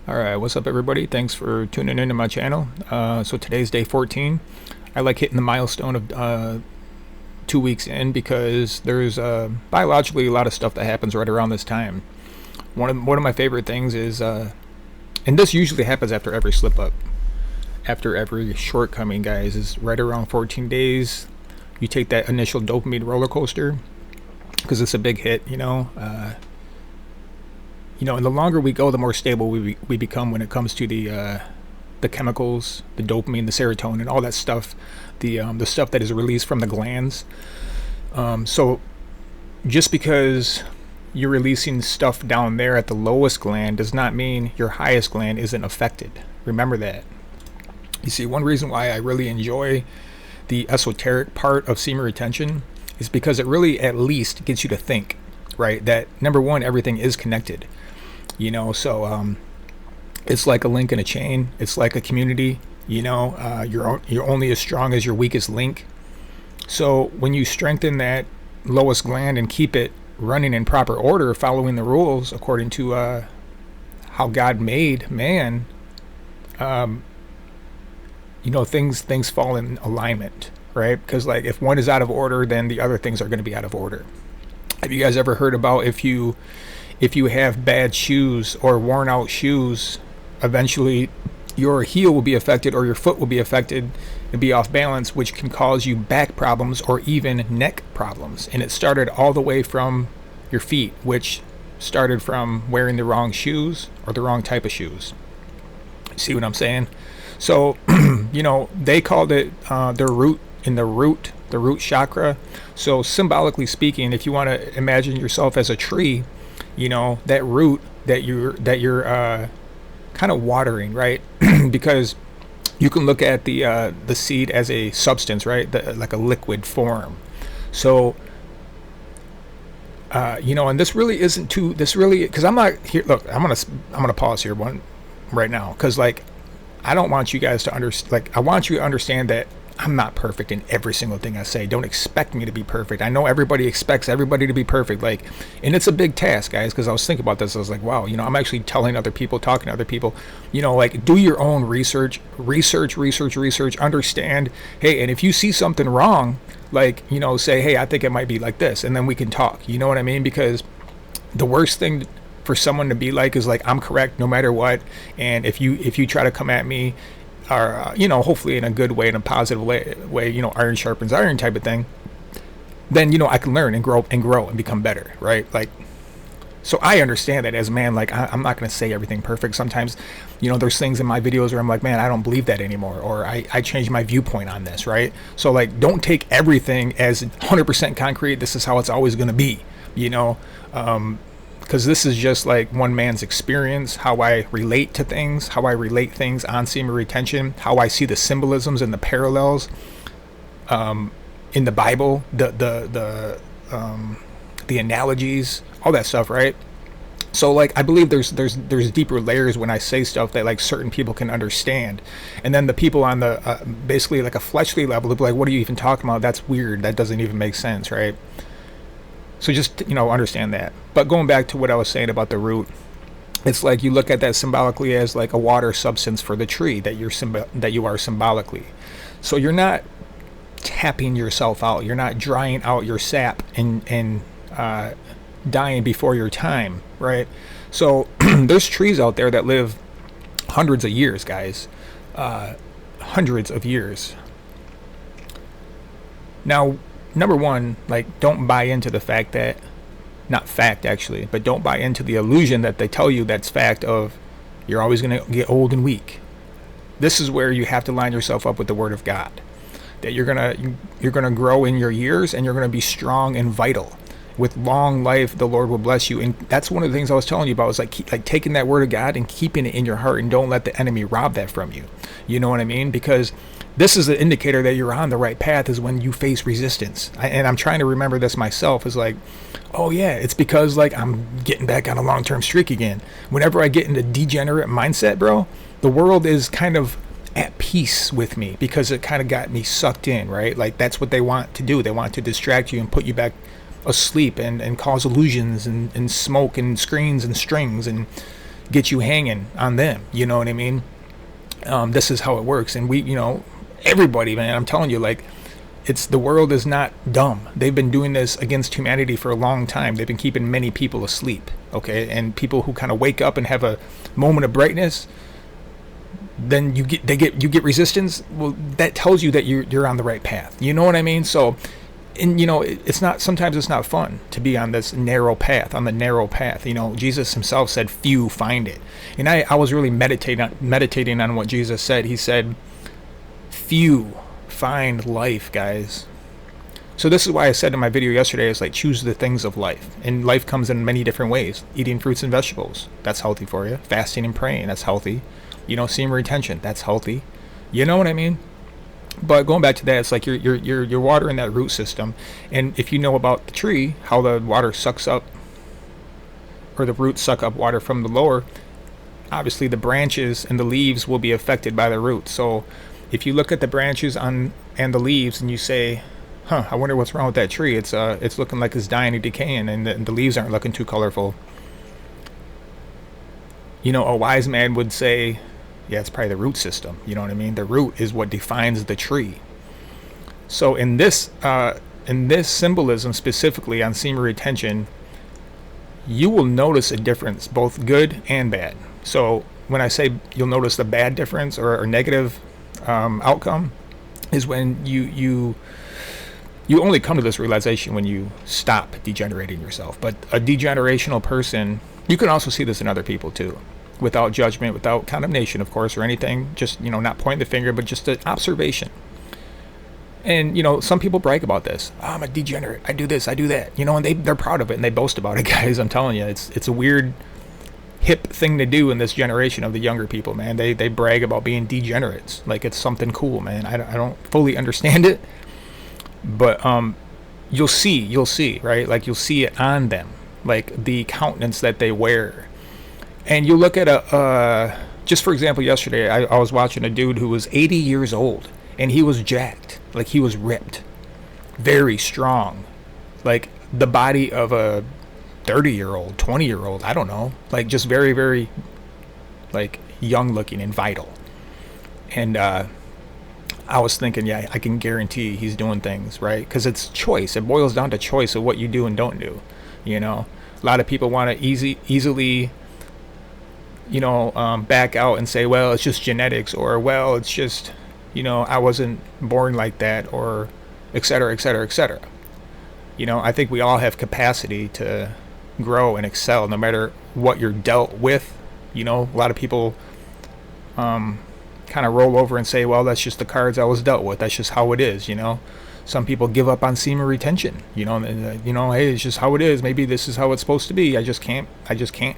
All right, what's up, everybody? Thanks for tuning into my channel. So today's day 14. I like hitting the milestone of 2 weeks in because there's biologically a lot of stuff that happens right around this time. One of my favorite things is, and this usually happens after every slip up, after every shortcoming, guys, is right around 14 days. You take that initial dopamine roller coaster because it's a big hit, and the longer we go, the more stable we become when it comes to the chemicals, the dopamine, the serotonin, all that stuff, the stuff that is released from the glands. So just because you're releasing stuff down there at the lowest gland does not mean your highest gland isn't affected. Remember that. You see, one reason why I really enjoy the esoteric part of semen retention is because it really at least gets you to think, right? That number one, everything is connected. So it's like a link in a chain. It's like a community. You're only as strong as your weakest link. So when you strengthen that lowest gland and keep it running in proper order, following the rules according to how God made man, things fall in alignment, right? Because like if one is out of order, then the other things are going to be out of order. Have you guys ever heard about if you have bad shoes or worn out shoes, eventually your heel will be affected or your foot will be affected and be off balance, which can cause you back problems or even neck problems. And it started all the way from your feet, which started from wearing the wrong shoes or the wrong type of shoes. See what I'm saying? So, they called it the root chakra. So symbolically speaking, if you want to imagine yourself as a tree, that root that you're kind of watering, right? Because you can look at the seed as a substance, right? Like a liquid form. So and this really isn't too. This really, because I'm not here. Look, I'm gonna pause here right now, because like I don't want you guys to understand. Like I want you to understand that I'm not perfect in every single thing I say. Don't expect me to be perfect. I know everybody expects everybody to be perfect. And it's a big task, guys, because I was thinking about this. I was like, wow, I'm actually telling other people, talking to other people, do your own research, understand. Hey, and if you see something wrong, say, hey, I think it might be like this. And then we can talk. You know what I mean? Because the worst thing for someone to be like is like, I'm correct no matter what. And if you try to come at me, or hopefully in a good way, in a positive way, iron sharpens iron type of thing, then I can learn and grow and become better, right? So I understand that as a man, I'm not going to say everything perfect. Sometimes there's things in my videos where I'm like, man, I don't believe that anymore, or I changed my viewpoint on this, right? So don't take everything as 100% concrete. This is how it's always going to be, because this is just like one man's experience, how I relate to things, how I relate things on semen retention, how I see the symbolisms and the parallels in the Bible, the analogies, all that stuff, right? So I believe there's deeper layers when I say stuff that certain people can understand, and then the people on the basically like a fleshly level, they'll be like, what are you even talking about? That's weird. That doesn't even make sense, right? So just, understand that. But going back to what I was saying about the root, it's like you look at that symbolically as like a water substance for the tree that you are symbolically. So you're not tapping yourself out. You're not drying out your sap and dying before your time, right? So there's trees out there that live hundreds of years, guys. Hundreds of years. Now, number one, don't buy into the fact that, not fact actually, but don't buy into the illusion that they tell you that's fact of you're always going to get old and weak. This is where you have to line yourself up with the Word of God, that you're gonna grow in your years and you're gonna be strong and vital. With long life, the Lord will bless you. And that's one of the things I was telling you about, was like taking that Word of God and keeping it in your heart, and don't let the enemy rob that from you. You know what I mean? Because this is an indicator that you're on the right path, is when you face resistance. And I'm trying to remember this myself, is like, oh yeah, it's because I'm getting back on a long-term streak again. Whenever I get into degenerate mindset, bro, the world is kind of at peace with me, because it kind of got me sucked in, right? That's what they want to do. They want to distract you and put you back asleep and cause illusions and smoke and screens and strings and get you hanging on them. You know what I mean? This is how it works. And we, everybody, man, I'm telling you, like, the world is not dumb. They've been doing this against humanity for a long time. They've been keeping many people asleep, okay? And people who kind of wake up and have a moment of brightness, then you get resistance. Well, that tells you that you're on the right path. You know what I mean? So, and sometimes it's not fun to be on this narrow path, on the narrow path. Jesus himself said, few find it. And I was really meditating on what Jesus said. He said, few find life, guys. So this is why I said in my video yesterday, is like, choose the things of life. And life comes in many different ways. Eating fruits and vegetables, that's healthy for you. Fasting and praying, that's healthy. Semen retention, that's healthy. You know what I mean? But going back to that, it's like you're watering that root system. And if you know about the tree, how the water sucks up, or the roots suck up water from the lower, obviously the branches and the leaves will be affected by the roots. So if you look at the branches and the leaves and you say, I wonder what's wrong with that tree. It's looking like it's dying and decaying, and the leaves aren't looking too colorful. A wise man would say, yeah, it's probably the root system. You know what I mean? The root is what defines the tree. So in this symbolism, specifically on semen retention, you will notice a difference, both good and bad. So when I say you'll notice the bad difference or negative outcome, is when you only come to this realization when you stop degenerating yourself. But a degenerational person, you can also see this in other people too, without judgment, without condemnation, of course, or anything. Just not pointing the finger, but just an observation. And some people brag about this. I'm a degenerate. I do this. I do that. And they're proud of it and they boast about it, guys. I'm telling you, it's a weird, hip thing to do in this generation of the younger people, man. They brag about being degenerates like it's something cool, man. I don't fully understand it, but you'll see, right? Like, you'll see it on them, like the countenance that they wear. And you look at just for example, yesterday I was watching a dude who was 80 years old, and he was jacked, like he was ripped, very strong, like the body of a 30-year-old, 20-year-old, I don't know, like just very, very, like, young looking and vital. And I was thinking, yeah, I can guarantee he's doing things right, because it's choice. It boils down to choice of what you do and don't do. A lot of people want to easily back out and say, well, it's just genetics, or, well, it's just, I wasn't born like that, or et cetera, et cetera, et cetera. I think we all have capacity to grow and excel no matter what you're dealt with. A lot of people kind of roll over and say, well, that's just the cards I was dealt with. That's just how it is. Some people give up on semen retention, hey, it's just how it is. Maybe this is how it's supposed to be. I just can't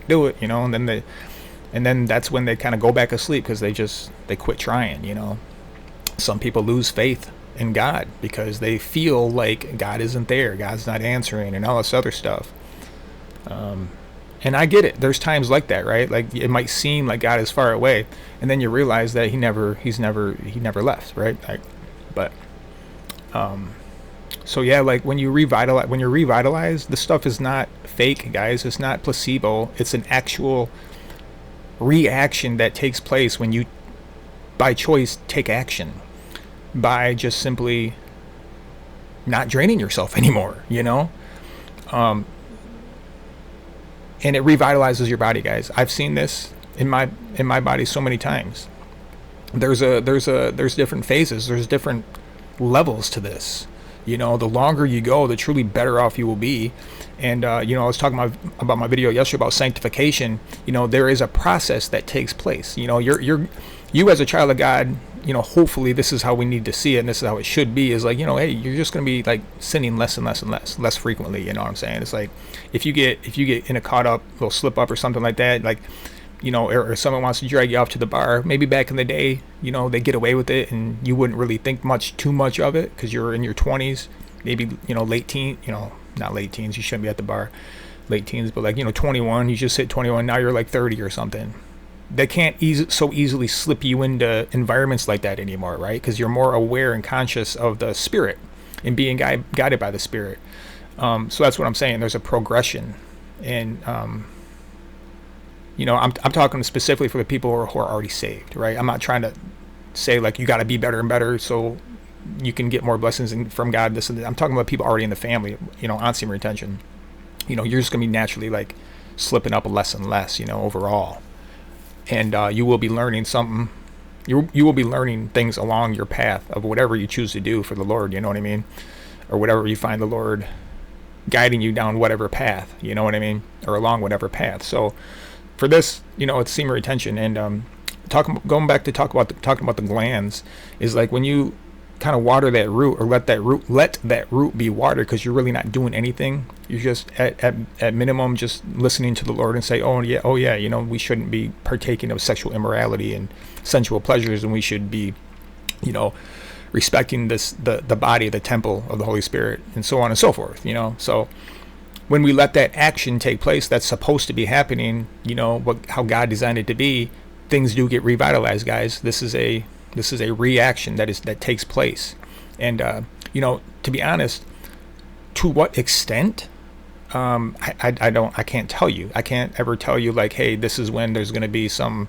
do it, and then that's when they kind of go back asleep, because they quit trying. Some people lose faith in God because they feel like God isn't there, God's not answering, and all this other stuff. And I get it. There's times like that, right? Like, it might seem like God is far away, and then you realize that he never left, right? So yeah, like when you're revitalized, the stuff is not fake, guys. It's not placebo. It's an actual reaction that takes place when you, by choice, take action, by just simply not draining yourself anymore, and it revitalizes your body, guys. I've seen this in my body so many times. There's different phases. There's different levels to this. The longer you go, the truly better off you will be. And I was talking about my video yesterday about sanctification. There is a process that takes place. You as a child of God, hopefully this is how we need to see it, and this is how it should be, is like, hey, you're just going to be like sinning less and less and less frequently. You know what I'm saying? It's like, if you get in a caught up little slip up or something like that, like, or someone wants to drag you off to the bar, maybe back in the day, they get away with it and you wouldn't really think too much of it, because you're in your 20s, maybe, late teen, not late teens, you shouldn't be at the bar, late teens, but like, 21, you just hit 21, now you're like 30 or something. They can't so easily slip you into environments like that anymore, right? Because you're more aware and conscious of the Spirit and being guided by the Spirit. So that's what I'm saying. There's a progression, and I'm talking specifically for the people who are already saved, right? I'm not trying to say like you got to be better and better so you can get more blessings from God. This and that. I'm talking about people already in the family, on semen retention. You're just gonna be naturally like slipping up less and less, overall, and you will be learning something. You will be learning things along your path of whatever you choose to do for the Lord. You know what I mean, or whatever you find the Lord guiding you down whatever path. You know what I mean, or along whatever path. So for this, it's semen retention, and going back to talking about the glands is like when you kind of water that root or let that root be watered, because you're really not doing anything. You're just at minimum just listening to the Lord and say, oh yeah, we shouldn't be partaking of sexual immorality and sensual pleasures, and we should be respecting the body, the temple of the Holy Spirit, and so on and so forth. So when we let that action take place that's supposed to be happening, how God designed it to be, things do get revitalized, guys. This is a reaction that takes place. And to be honest, to what extent, I can't tell you. I can't ever tell you like, hey, this is when there's going to be some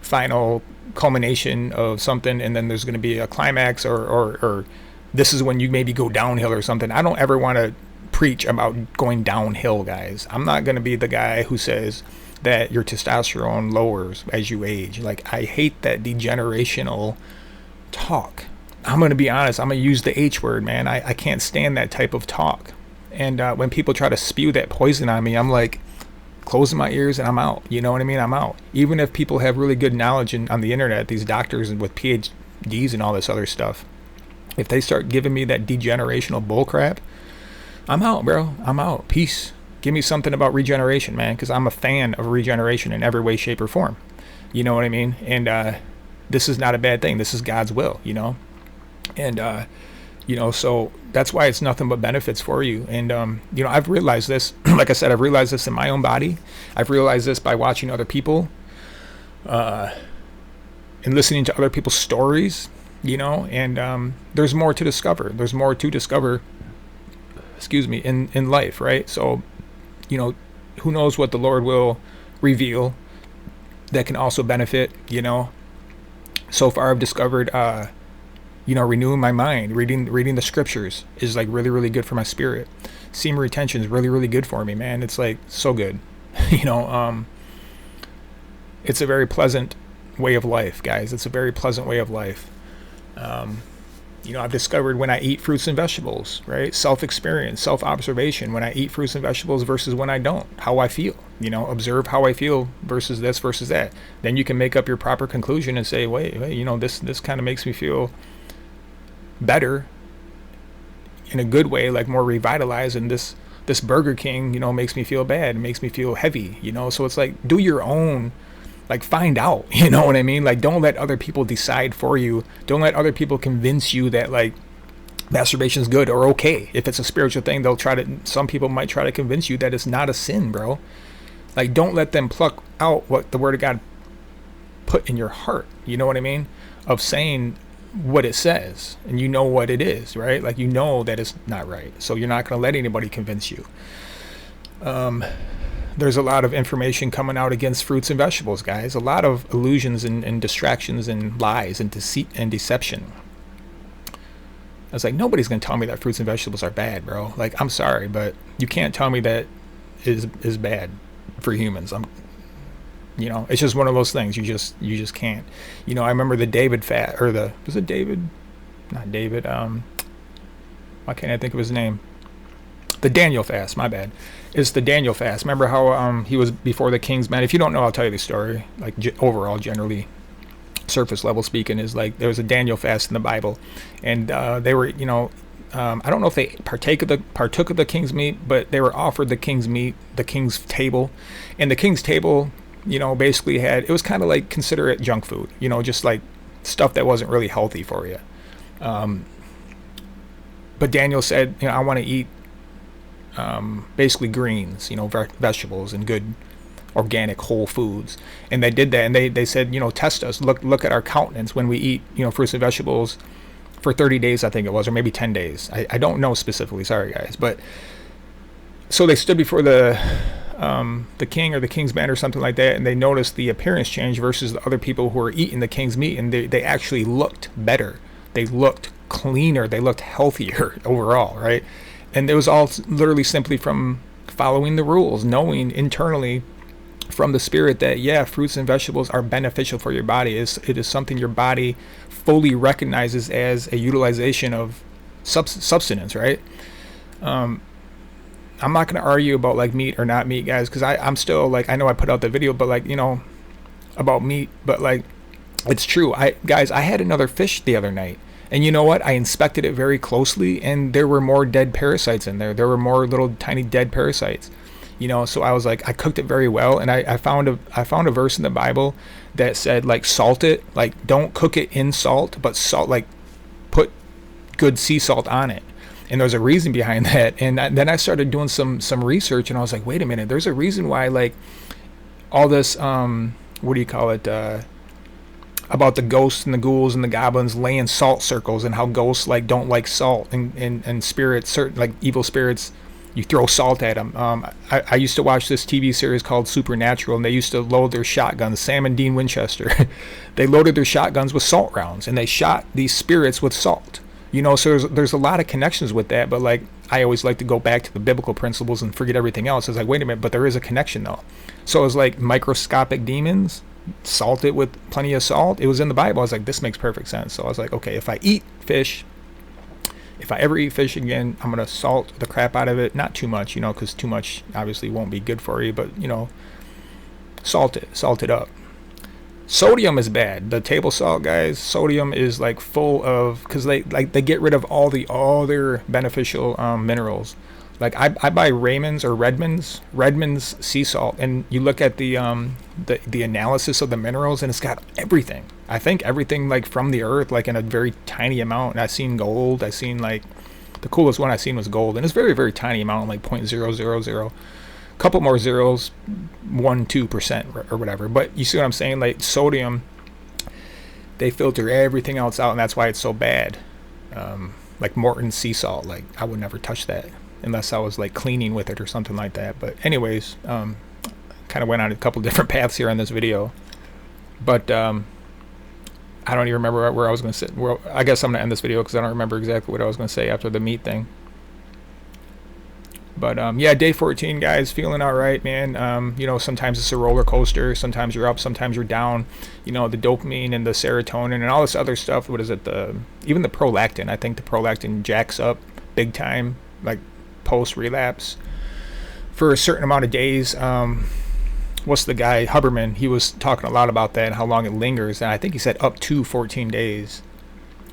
final culmination of something, and then there's going to be a climax, or this is when you maybe go downhill or something. I don't ever want to preach about going downhill, guys. I'm not going to be the guy who says that your testosterone lowers as you age. Like, I hate that degenerational talk. I'm going to be honest. I'm going to use the H word, man. I can't stand that type of talk. And when people try to spew that poison on me, I'm like, closing my ears and I'm out. You know what I mean? I'm out. Even if people have really good knowledge on the internet, these doctors and with PhDs and all this other stuff, if they start giving me that degenerational bullcrap, I'm out, bro. I'm out. Peace. Give me something about regeneration, man, because I'm a fan of regeneration in every way, shape, or form. You know what I mean? And this is not a bad thing. This is God's will, And, so that's why it's nothing but benefits for you. And, I've realized this. Like I said, I've realized this in my own body. I've realized this by watching other people and listening to other people's stories, and there's more to discover. There's more to discover, in life, right? So, who knows what the Lord will reveal that can also benefit, So far I've discovered, renewing my mind, reading the scriptures is like really, really good for my spirit. Semen retention is really, really good for me, man. It's like so good. It's a very pleasant way of life, guys. It's a very pleasant way of life. I've discovered when I eat fruits and vegetables, right? Self-experience, self-observation, when I eat fruits and vegetables versus when I don't, how I feel, observe how I feel versus this versus that. Then you can make up your proper conclusion and say, wait, this kind of makes me feel better in a good way, like more revitalized, and this Burger King, makes me feel bad, makes me feel heavy, so it's like, do your own, like, find out, you know what I mean? Like, don't let other people decide for you. Don't let other people convince you that like masturbation is good or okay. If it's a spiritual thing, some people might try to convince you that it's not a sin, bro. Like, don't let them pluck out what the Word of God put in your heart, you know what I mean, of saying what it says, and what it is, right? Like, that it's not right, so you're not going to let anybody convince you. There's a lot of information coming out against fruits and vegetables, guys. A lot of illusions and distractions and lies and deceit and deception. I was like, nobody's going to tell me that fruits and vegetables are bad, bro. Like, I'm sorry, but you can't tell me that is bad for humans. It's just one of those things. You just can't. I remember the David fast, or was it David? Not David. Why can't I think of his name? The Daniel fast, my bad. It's the Daniel fast. Remember how he was before the king's men? If you don't know, I'll tell you the story. Like, overall, generally, surface level speaking, is like there was a Daniel fast in the Bible, and they were, I don't know if they partook of the king's meat, but they were offered the king's meat, the king's table, and the king's table, basically it was kind of like, consider it junk food, just like stuff that wasn't really healthy for you. But Daniel said, I want to eat basically greens, vegetables and good organic whole foods. And they did that, and they said, test us, look at our countenance when we eat, fruits and vegetables for 30 days, I think it was, or maybe 10 days. I don't know specifically, sorry guys. But so they stood before the the king or the king's men or something like that, and they noticed the appearance change versus the other people who were eating the king's meat, and they actually looked better. They looked cleaner. They looked healthier overall, right? And it was all literally simply from following the rules, knowing internally from the spirit that, yeah, fruits and vegetables are beneficial for your body. It is something your body fully recognizes as a utilization of substance, right? I'm not going to argue about like meat or not meat, guys, because I'm still like, I know I put out the video, but like, you know, about meat, but like, it's true. Guys, I had another fish the other night, and you know what? I inspected it very closely, and there were more dead parasites in there. There were more little tiny dead parasites, you know. So I was like, I cooked it very well, and I found a verse in the Bible that said like salt it, like don't cook it in salt, but salt, like put good sea salt on it. And there's a reason behind that. And then I started doing some research, and I was like, wait a minute, there's a reason why like all this what do you call it, about the ghosts and the ghouls and the goblins laying salt circles, and how ghosts like don't like salt, and spirits, certain like evil spirits, you throw salt at them. I used to watch this TV series called Supernatural, and they used to load their shotguns, Sam and Dean Winchester. They loaded their shotguns with salt rounds, and they shot these spirits with salt. You know, so there's a lot of connections with that, but like I always like to go back to the biblical principles and forget everything else. It's like, wait a minute, but there is a connection though. So it was like microscopic demons, salt it with plenty of salt. It was in the Bible. I was like, this makes perfect sense. So I was like, okay, if I eat fish, if I ever eat fish again, I'm going to salt the crap out of it. Not too much, you know, because too much obviously won't be good for you, but you know, salt it up. Sodium is bad. The table salt, guys, sodium is like full of, because they get rid of all their beneficial minerals. Like I buy Redmond's sea salt, and you look at the analysis of the minerals, and it's got everything. I think everything like from the earth, like in a very tiny amount. And I've seen gold. I've seen like the coolest one I've seen was gold, and it's very, very tiny amount, like 0.000. Couple more zeros, 1-2% or whatever. But you see what I'm saying? Like sodium, they filter everything else out, and that's why it's so bad. Like Morton sea salt, like I would never touch that unless I was like cleaning with it or something like that. But anyways, kind of went on a couple different paths here on this video, but I don't even remember where I was going to sit. Well, I guess I'm going to end this video because I don't remember exactly what I was going to say after the meat thing. But yeah, day 14, guys, feeling all right, man. You know, sometimes it's a roller coaster. Sometimes you're up, sometimes you're down. You know, the dopamine and the serotonin and all this other stuff. What is it? Even the prolactin. I think the prolactin jacks up big time, like post relapse for a certain amount of days. What's the guy, Huberman? He was talking a lot about that and how long it lingers. And I think he said up to 14 days.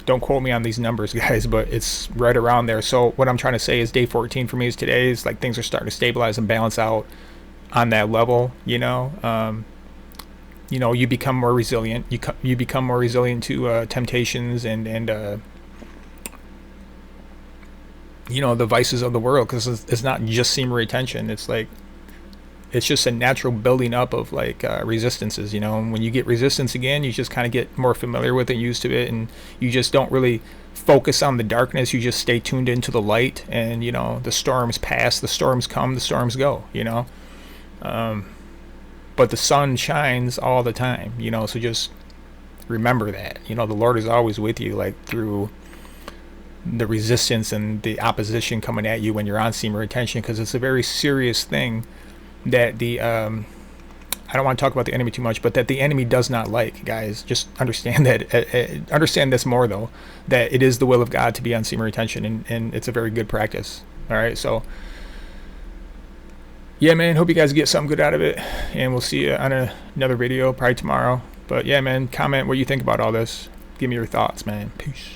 Don't quote me on these numbers, guys, but it's right around there. So what I'm trying to say is day 14 for me is today. Is like things are starting to stabilize and balance out on that level. You know, you become more resilient. You become more resilient to temptations and you know, the vices of the world, because it's not just semen retention. It's like it's just a natural building up of like resistances, you know. And when you get resistance again, you just kind of get more familiar with it, used to it, and you just don't really focus on the darkness. You just stay tuned into the light, and you know, the storms pass, the storms come, the storms go, you know. But the sun shines all the time, you know, so just remember that, you know, the Lord is always with you, like through the resistance and the opposition coming at you when you're on semen retention, because it's a very serious thing that the I don't want to talk about the enemy too much, but that the enemy does not like, guys. Just understand that. Understand this more though, that it is the will of God to be on semen retention, and it's a very good practice. All right, so yeah, man, hope you guys get something good out of it, and we'll see you on another video probably tomorrow. But yeah, man, comment what you think about all this. Give me your thoughts, man. Peace.